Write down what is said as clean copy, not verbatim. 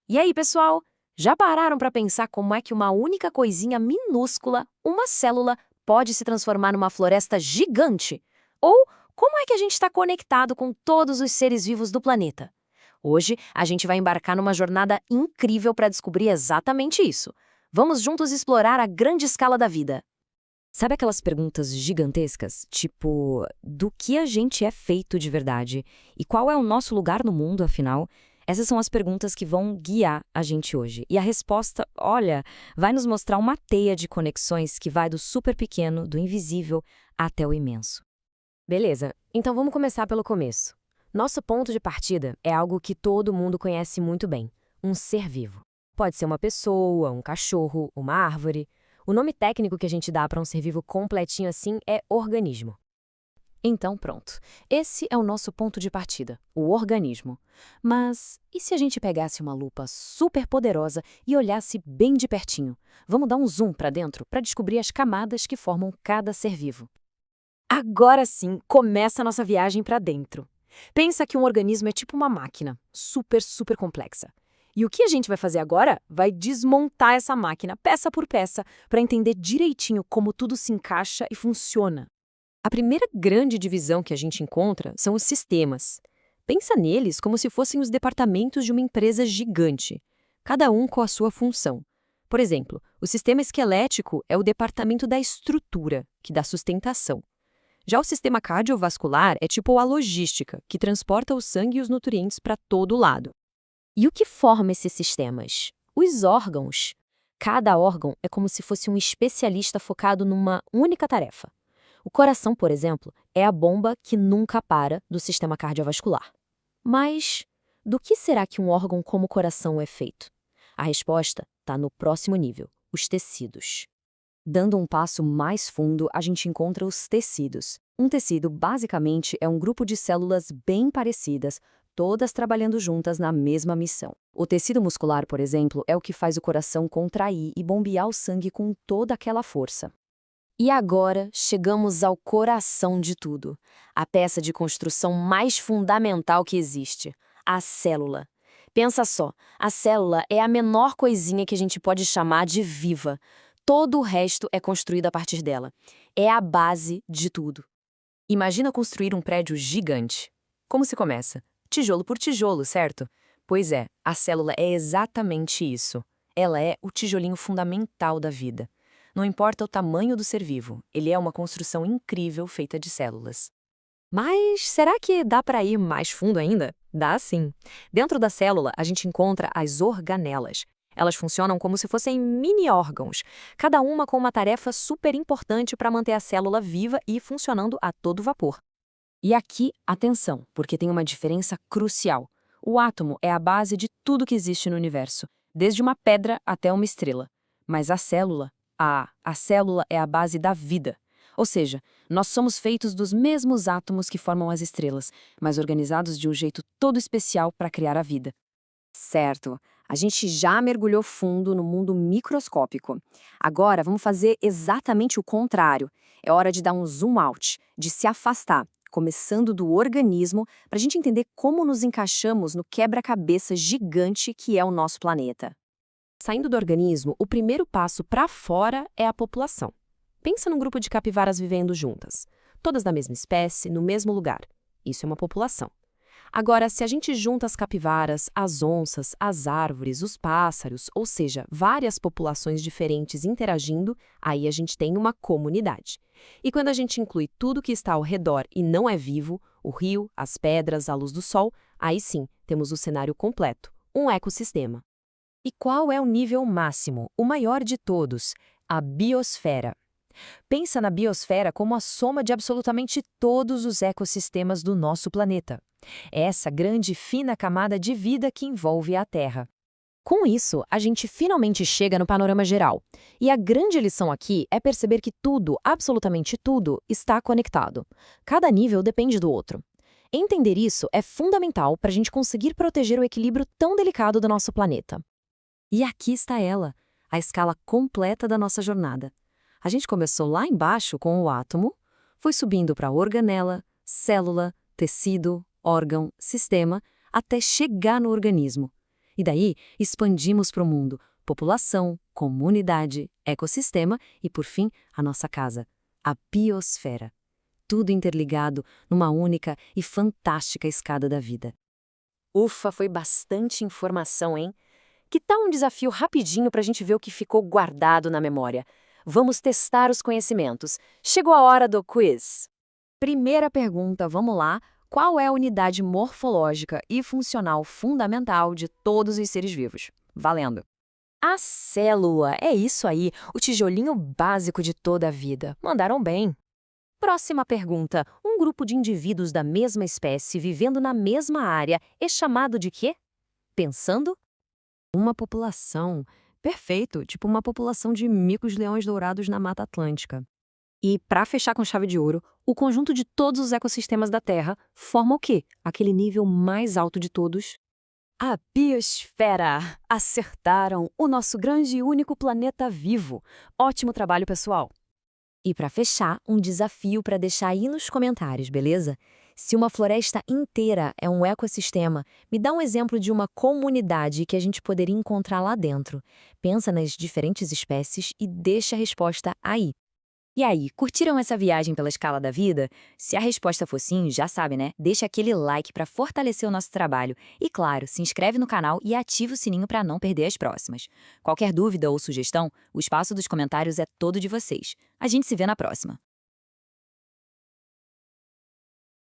E aí, pessoal? Já pararam para pensar como é que uma única coisinha minúscula, uma célula, pode se transformar numa floresta gigante? Ou como é que a gente está conectado com todos os seres vivos do planeta? Hoje, a gente vai embarcar numa jornada incrível para descobrir exatamente isso. Vamos juntos explorar a grande escala da vida. Sabe aquelas perguntas gigantescas? Tipo, do que a gente é feito de verdade? E qual é o nosso lugar no mundo, afinal? Essas são as perguntas que vão guiar a gente hoje. E a resposta, olha, vai nos mostrar uma teia de conexões que vai do super pequeno, do invisível, até o imenso. Beleza, então vamos começar pelo começo. Nosso ponto de partida é algo que todo mundo conhece muito bem: um ser vivo. Pode ser uma pessoa, um cachorro, uma árvore. O nome técnico que a gente dá para um ser vivo completinho assim é organismo. Então, pronto. Esse é o nosso ponto de partida, o organismo. Mas e se a gente pegasse uma lupa super poderosa e olhasse bem de pertinho? Vamos dar um zoom para dentro para descobrir as camadas que formam cada ser vivo. Agora sim, começa a nossa viagem para dentro. Pensa que um organismo é tipo uma máquina, super complexa. E o que a gente vai fazer agora vai desmontar essa máquina, peça por peça, para entender direitinho como tudo se encaixa e funciona. A primeira grande divisão que a gente encontra são os sistemas. Pensa neles como se fossem os departamentos de uma empresa gigante, cada um com a sua função. Por exemplo, o sistema esquelético é o departamento da estrutura, que dá sustentação. Já o sistema cardiovascular é tipo a logística, que transporta o sangue e os nutrientes para todo lado. E o que forma esses sistemas? Os órgãos. Cada órgão é como se fosse um especialista focado numa única tarefa. O coração, por exemplo, é a bomba que nunca para do sistema cardiovascular. Mas do que será que um órgão como o coração é feito? A resposta está no próximo nível: os tecidos. Dando um passo mais fundo, a gente encontra os tecidos. Um tecido, basicamente, é um grupo de células bem parecidas, todas trabalhando juntas na mesma missão. O tecido muscular, por exemplo, é o que faz o coração contrair e bombear o sangue com toda aquela força. E agora chegamos ao coração de tudo, a peça de construção mais fundamental que existe, a célula. Pensa só, a célula é a menor coisinha que a gente pode chamar de viva. Todo o resto é construído a partir dela. É a base de tudo. Imagina construir um prédio gigante. Como se começa? Tijolo por tijolo, certo? Pois é, a célula é exatamente isso. Ela é o tijolinho fundamental da vida. Não importa o tamanho do ser vivo, ele é uma construção incrível feita de células. Mas será que dá para ir mais fundo ainda? Dá sim. Dentro da célula, a gente encontra as organelas. Elas funcionam como se fossem mini-órgãos, cada uma com uma tarefa super importante para manter a célula viva e funcionando a todo vapor. E aqui, atenção, porque tem uma diferença crucial. O átomo é a base de tudo que existe no universo, desde uma pedra até uma estrela. Mas a célula é a base da vida. Ou seja, nós somos feitos dos mesmos átomos que formam as estrelas, mas organizados de um jeito todo especial para criar a vida. Certo, a gente já mergulhou fundo no mundo microscópico. Agora vamos fazer exatamente o contrário. É hora de dar um zoom out, de se afastar, começando do organismo, para a gente entender como nos encaixamos no quebra-cabeça gigante que é o nosso planeta. Saindo do organismo, o primeiro passo para fora é a população. Pensa num grupo de capivaras vivendo juntas, todas da mesma espécie, no mesmo lugar. Isso é uma população. Agora, se a gente junta as capivaras, as onças, as árvores, os pássaros, ou seja, várias populações diferentes interagindo, aí a gente tem uma comunidade. E quando a gente inclui tudo que está ao redor e não é vivo, o rio, as pedras, a luz do sol, aí sim temos o cenário completo, um ecossistema. E qual é o nível máximo, o maior de todos? A biosfera. Pensa na biosfera como a soma de absolutamente todos os ecossistemas do nosso planeta. É essa grande e fina camada de vida que envolve a Terra. Com isso, a gente finalmente chega no panorama geral. E a grande lição aqui é perceber que tudo, absolutamente tudo, está conectado. Cada nível depende do outro. Entender isso é fundamental para a gente conseguir proteger o equilíbrio tão delicado do nosso planeta. E aqui está ela, a escala completa da nossa jornada. A gente começou lá embaixo com o átomo, foi subindo para organela, célula, tecido, órgão, sistema, até chegar no organismo. E daí, expandimos para o mundo: população, comunidade, ecossistema e, por fim, a nossa casa, a biosfera. Tudo interligado numa única e fantástica escada da vida. Ufa, foi bastante informação, hein? Que tal um desafio rapidinho para a gente ver o que ficou guardado na memória? Vamos testar os conhecimentos. Chegou a hora do quiz. Primeira pergunta, vamos lá. Qual é a unidade morfológica e funcional fundamental de todos os seres vivos? Valendo. A célula, é isso aí, o tijolinho básico de toda a vida. Mandaram bem. Próxima pergunta. Um grupo de indivíduos da mesma espécie vivendo na mesma área é chamado de quê? Pensando? Uma população. Perfeito, tipo uma população de micos-leões dourados na Mata Atlântica. E, para fechar com chave de ouro, o conjunto de todos os ecossistemas da Terra forma o quê? Aquele nível mais alto de todos? A biosfera! Acertaram! O nosso grande e único planeta vivo. Ótimo trabalho, pessoal! E para fechar, um desafio para deixar aí nos comentários, beleza? Se uma floresta inteira é um ecossistema, me dá um exemplo de uma comunidade que a gente poderia encontrar lá dentro. Pensa nas diferentes espécies e deixa a resposta aí. E aí, curtiram essa viagem pela escala da vida? Se a resposta for sim, já sabe, né? Deixa aquele like para fortalecer o nosso trabalho. E claro, se inscreve no canal e ativa o sininho para não perder as próximas. Qualquer dúvida ou sugestão, o espaço dos comentários é todo de vocês. A gente se vê na próxima.